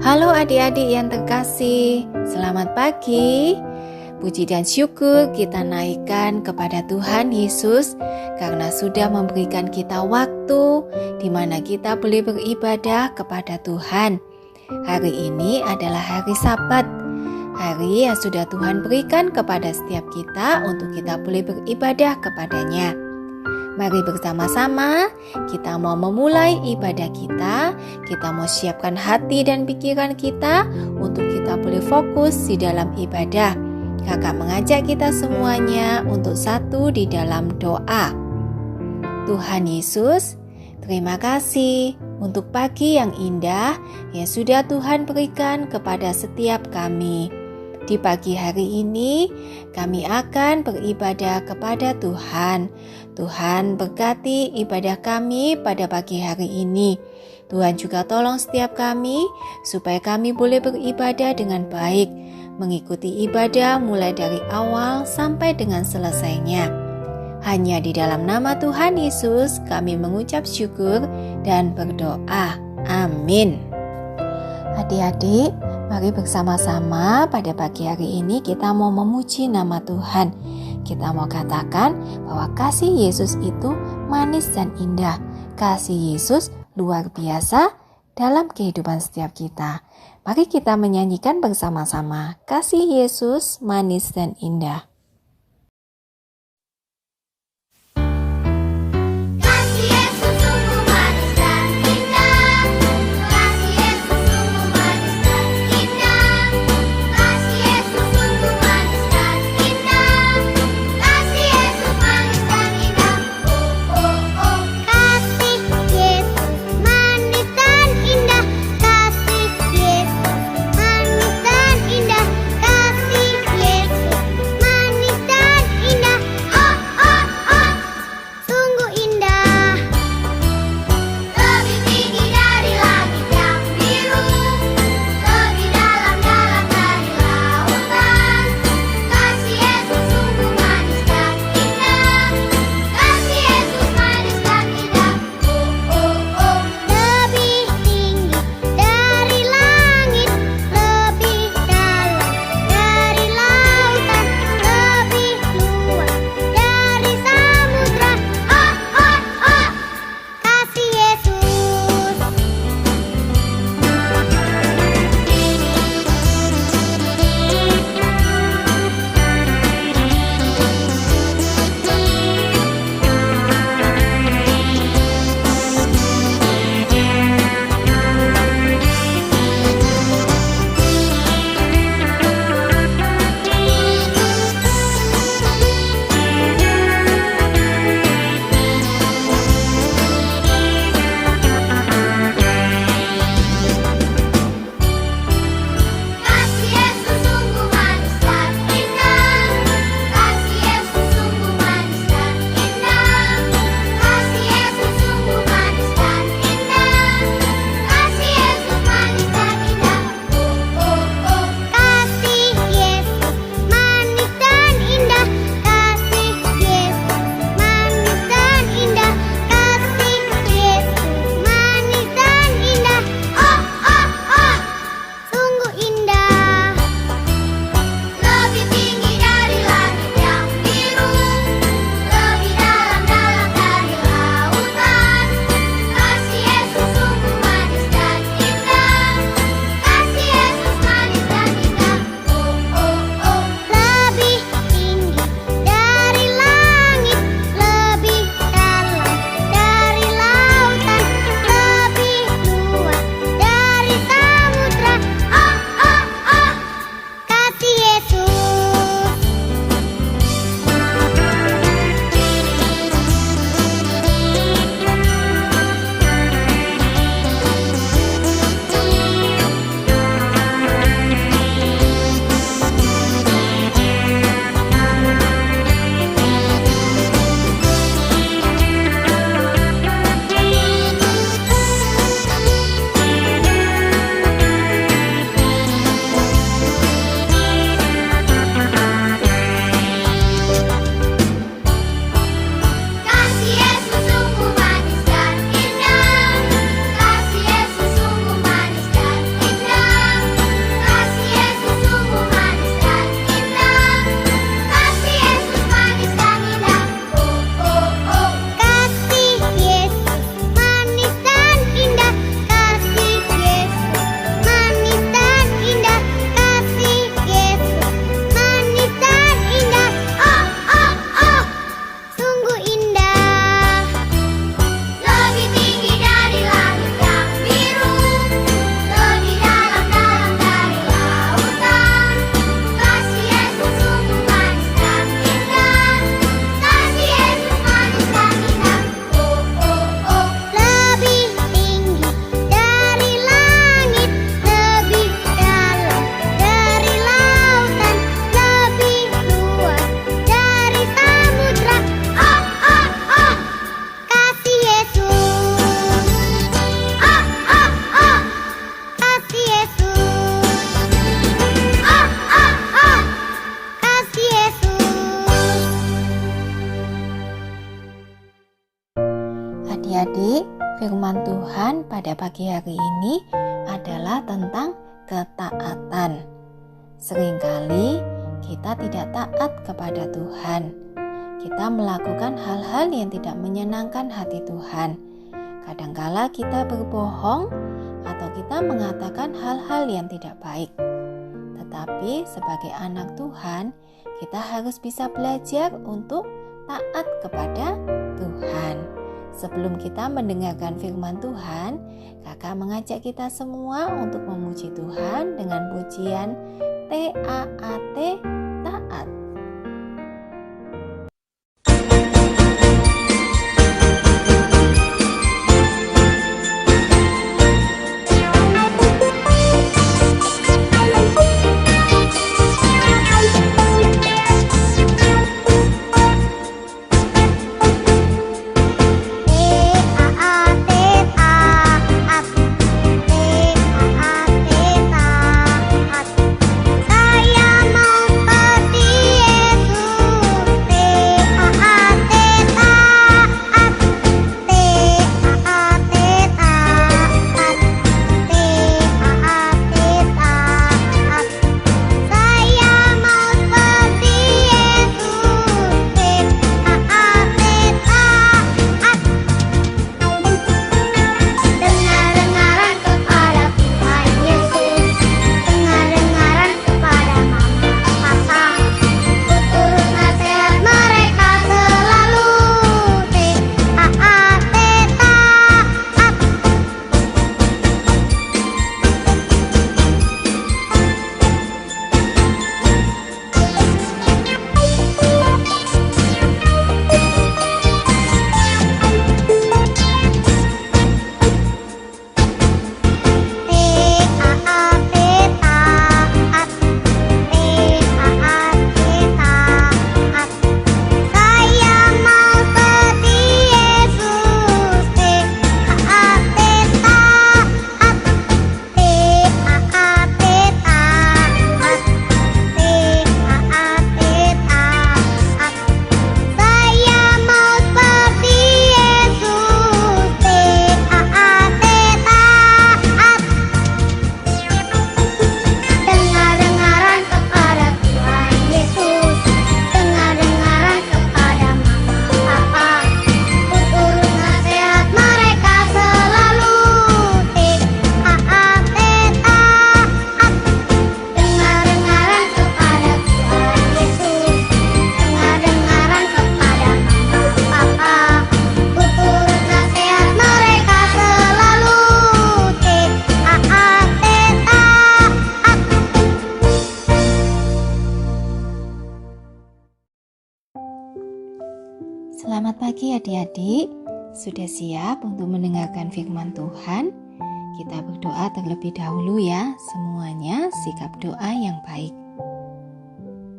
Halo adik-adik yang terkasih, selamat pagi. Puji dan syukur kita naikkan kepada Tuhan Yesus karena sudah memberikan kita waktu di mana kita boleh beribadah kepada Tuhan. Hari ini adalah hari Sabat, hari yang sudah Tuhan berikan kepada setiap kita untuk kita boleh beribadah kepadanya. Mari bersama-sama kita mau memulai ibadah kita mau siapkan hati dan pikiran kita untuk kita boleh fokus di dalam ibadah. Kakak mengajak kita semuanya untuk satu di dalam doa. Tuhan Yesus, terima kasih untuk pagi yang indah yang sudah Tuhan berikan kepada setiap kami. Di pagi hari ini, kami akan beribadah kepada Tuhan. Tuhan berkati ibadah kami pada pagi hari ini. Tuhan juga tolong setiap kami supaya kami boleh beribadah dengan baik, mengikuti ibadah mulai dari awal sampai dengan selesainya. Hanya di dalam nama Tuhan Yesus kami mengucap syukur dan berdoa. Amin. Adik-adik, mari bersama-sama pada pagi hari ini kita mau memuji nama Tuhan. Kita mau katakan bahwa kasih Yesus itu manis dan indah. Kasih Yesus luar biasa dalam kehidupan setiap kita. Mari kita menyanyikan bersama-sama. Kasih Yesus manis dan indah. Manis Adik-adik, firman Tuhan pada pagi hari ini adalah tentang ketaatan. Seringkali kita tidak taat kepada Tuhan. Kita melakukan hal-hal yang tidak menyenangkan hati Tuhan. Kadangkala kita berbohong atau kita mengatakan hal-hal yang tidak baik. Tetapi sebagai anak Tuhan, kita harus bisa belajar untuk taat kepada Tuhan. Sebelum kita mendengarkan firman Tuhan, kakak mengajak kita semua untuk memuji Tuhan dengan pujian TAAT, taat. Selamat pagi adik-adik, sudah siap untuk mendengarkan firman Tuhan? Kita berdoa terlebih dahulu ya, semuanya sikap doa yang baik.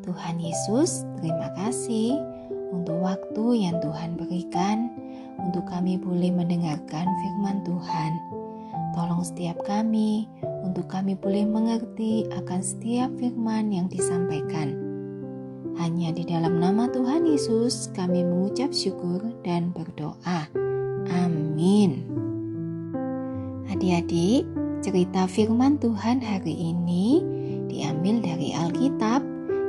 Tuhan Yesus, terima kasih untuk waktu yang Tuhan berikan untuk kami boleh mendengarkan firman Tuhan. Tolong setiap kami, untuk kami boleh mengerti akan setiap firman yang disampaikan. Hanya di dalam nama Tuhan Yesus kami mengucap syukur dan berdoa. Amin. Adik-adik, cerita firman Tuhan hari ini diambil dari Alkitab,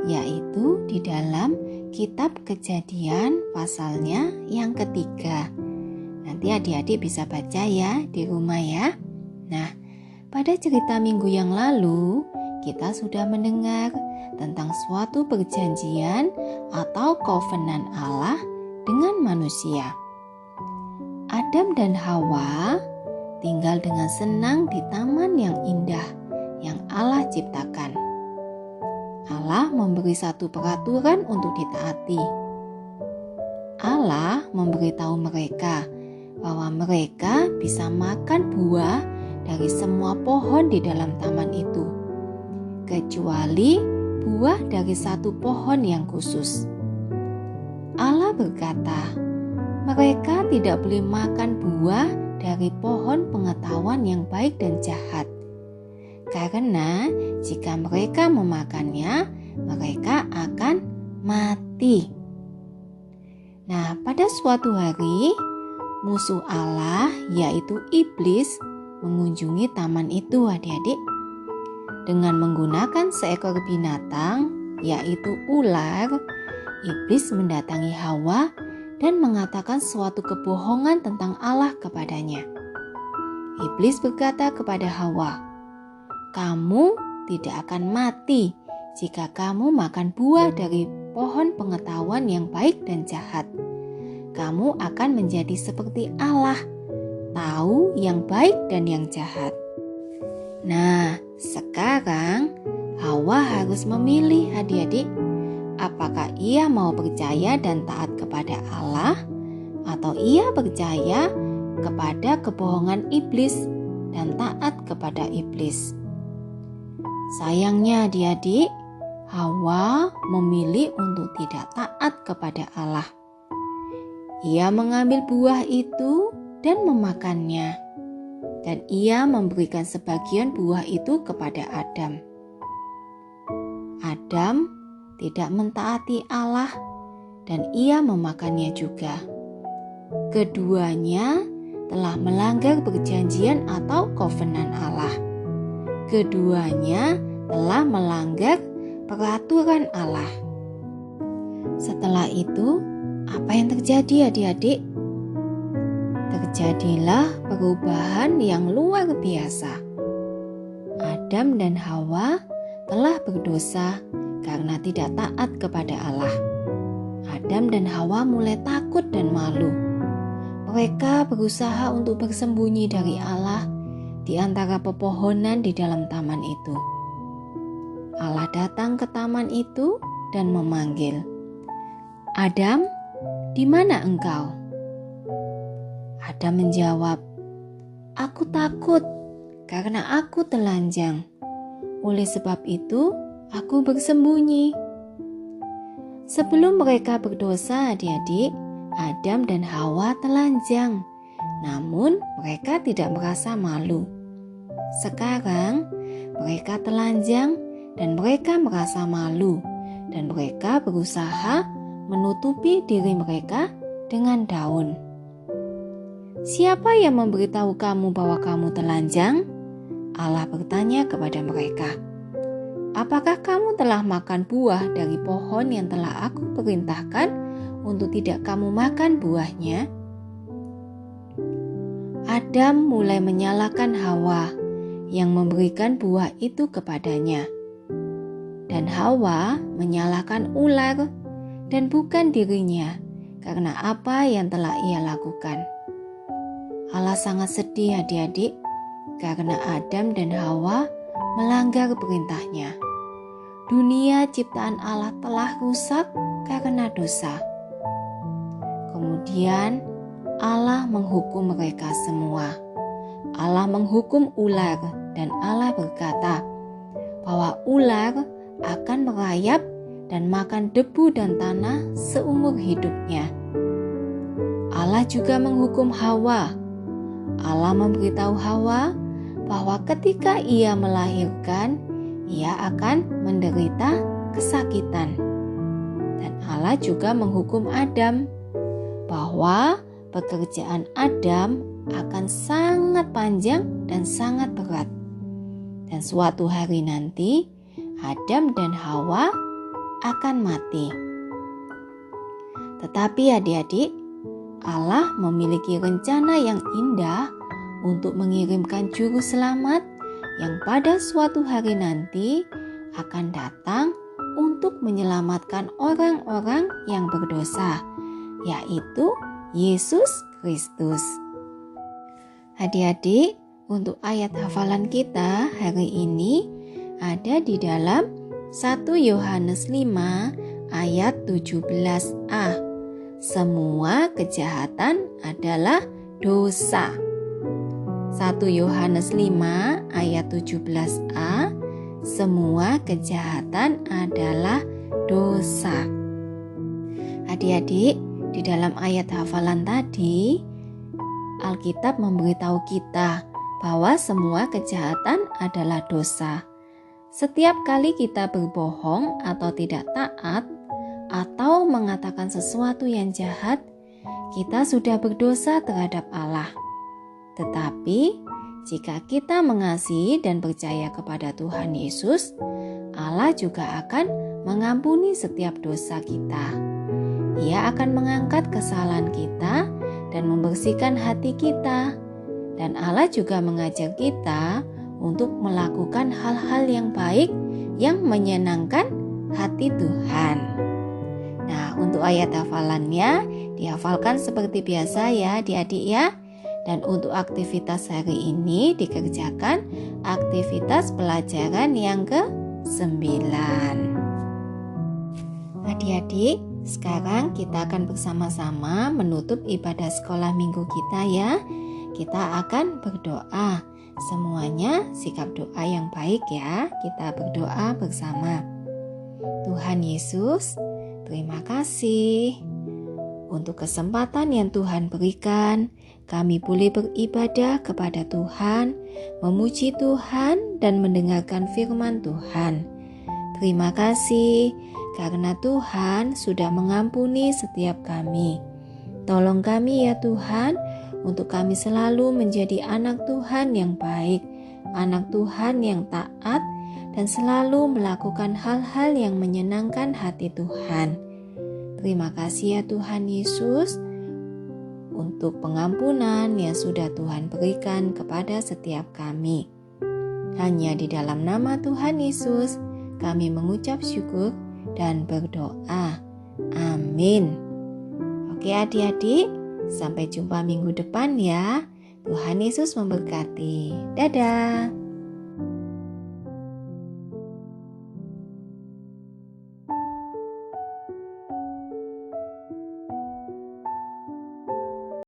yaitu di dalam Kitab Kejadian pasalnya yang ketiga. Nanti adik-adik bisa baca ya di rumah ya. Nah, pada cerita minggu yang lalu kita sudah mendengar tentang suatu perjanjian atau covenant Allah dengan manusia. Adam dan Hawa tinggal dengan senang di taman yang indah yang Allah ciptakan. Allah memberi satu peraturan untuk ditaati. Allah memberitahu mereka bahwa mereka bisa makan buah dari semua pohon di dalam taman itu, kecuali buah dari satu pohon yang khusus. Allah berkata, mereka tidak boleh makan buah dari pohon pengetahuan yang baik dan jahat, karena jika mereka memakannya, mereka akan mati. Nah, pada suatu hari, musuh Allah yaitu iblis mengunjungi taman itu adik-adik. Dengan menggunakan seekor binatang yaitu ular, iblis mendatangi Hawa dan mengatakan suatu kebohongan tentang Allah kepadanya. Iblis berkata kepada Hawa, "Kamu tidak akan mati jika kamu makan buah dari pohon pengetahuan yang baik dan jahat. Kamu akan menjadi seperti Allah, tahu yang baik dan yang jahat." Nah, sekarang Hawa harus memilih adik-adik. Apakah ia mau percaya dan taat kepada Allah, atau ia percaya kepada kebohongan iblis dan taat kepada iblis? Sayangnya adik-adik, Hawa memilih untuk tidak taat kepada Allah. Ia mengambil buah itu dan memakannya, dan ia memberikan sebagian buah itu kepada Adam. Adam tidak mentaati Allah dan ia memakannya juga. Keduanya telah melanggar perjanjian atau kovenan Allah. Keduanya telah melanggar peraturan Allah. Setelah itu, apa yang terjadi adik-adik? Terjadilah perubahan yang luar biasa. Adam dan Hawa telah berdosa karena tidak taat kepada Allah. Adam dan Hawa mulai takut dan malu. Mereka berusaha untuk bersembunyi dari Allah di antara pepohonan di dalam taman itu. Allah datang ke taman itu dan memanggil, "Adam, di mana engkau?" Adam menjawab, "Aku takut karena aku telanjang. Oleh sebab itu, aku bersembunyi." Sebelum mereka berdosa adik-adik, Adam dan Hawa telanjang. Namun mereka tidak merasa malu. Sekarang mereka telanjang dan mereka merasa malu. Dan mereka berusaha menutupi diri mereka dengan daun. "Siapa yang memberitahu kamu bahwa kamu telanjang?" Allah bertanya kepada mereka. "Apakah kamu telah makan buah dari pohon yang telah aku perintahkan untuk tidak kamu makan buahnya?" Adam mulai menyalahkan Hawa yang memberikan buah itu kepadanya. Dan Hawa menyalahkan ular dan bukan dirinya karena apa yang telah ia lakukan. Allah sangat sedih adik-adik karena Adam dan Hawa melanggar perintahnya. Dunia ciptaan Allah telah rusak karena dosa. Kemudian Allah menghukum mereka semua. Allah menghukum ular dan Allah berkata bahwa ular akan merayap dan makan debu dan tanah seumur hidupnya. Allah juga menghukum Hawa. Allah memberitahu Hawa bahwa ketika ia melahirkan, ia akan menderita kesakitan. Dan Allah juga menghukum Adam bahwa pekerjaan Adam akan sangat panjang dan sangat berat. Dan suatu hari nanti, Adam dan Hawa akan mati. Tetapi adik-adik, Allah memiliki rencana yang indah untuk mengirimkan juru selamat yang pada suatu hari nanti akan datang untuk menyelamatkan orang-orang yang berdosa, yaitu Yesus Kristus. Adik-adik, untuk ayat hafalan kita hari ini ada di dalam 1 Yohanes 5 ayat 17a. Semua kejahatan adalah dosa. 1 Yohanes 5 ayat 17a. Semua kejahatan adalah dosa. Adik-adik, di dalam ayat hafalan tadi, Alkitab memberitahu kita bahwa semua kejahatan adalah dosa. Setiap kali kita berbohong atau tidak taat, atau mengatakan sesuatu yang jahat, kita sudah berdosa terhadap Allah. Tetapi jika kita mengasihi dan percaya kepada Tuhan Yesus, Allah juga akan mengampuni setiap dosa kita. Ia akan mengangkat kesalahan kita dan membersihkan hati kita. Dan Allah juga mengajar kita untuk melakukan hal-hal yang baik yang menyenangkan hati Tuhan. Nah, untuk ayat hafalannya dihafalkan seperti biasa ya adik-adik ya. Dan untuk aktivitas hari ini dikerjakan aktivitas pelajaran yang ke-9. Adik-adik, sekarang kita akan bersama-sama menutup ibadah sekolah minggu kita ya. Kita akan berdoa. Semuanya sikap doa yang baik ya. Kita berdoa bersama. Tuhan Yesus, terima kasih untuk kesempatan yang Tuhan berikan. Kami boleh beribadah kepada Tuhan, memuji Tuhan, dan mendengarkan firman Tuhan. Terima kasih karena Tuhan sudah mengampuni setiap kami. Tolong kami ya Tuhan, untuk kami selalu menjadi anak Tuhan yang baik, anak Tuhan yang taat, dan selalu melakukan hal-hal yang menyenangkan hati Tuhan. Terima kasih ya Tuhan Yesus, untuk pengampunan yang sudah Tuhan berikan kepada setiap kami. Hanya di dalam nama Tuhan Yesus, kami mengucap syukur dan berdoa. Amin. Oke adik-adik, sampai jumpa minggu depan ya. Tuhan Yesus memberkati. Dadah.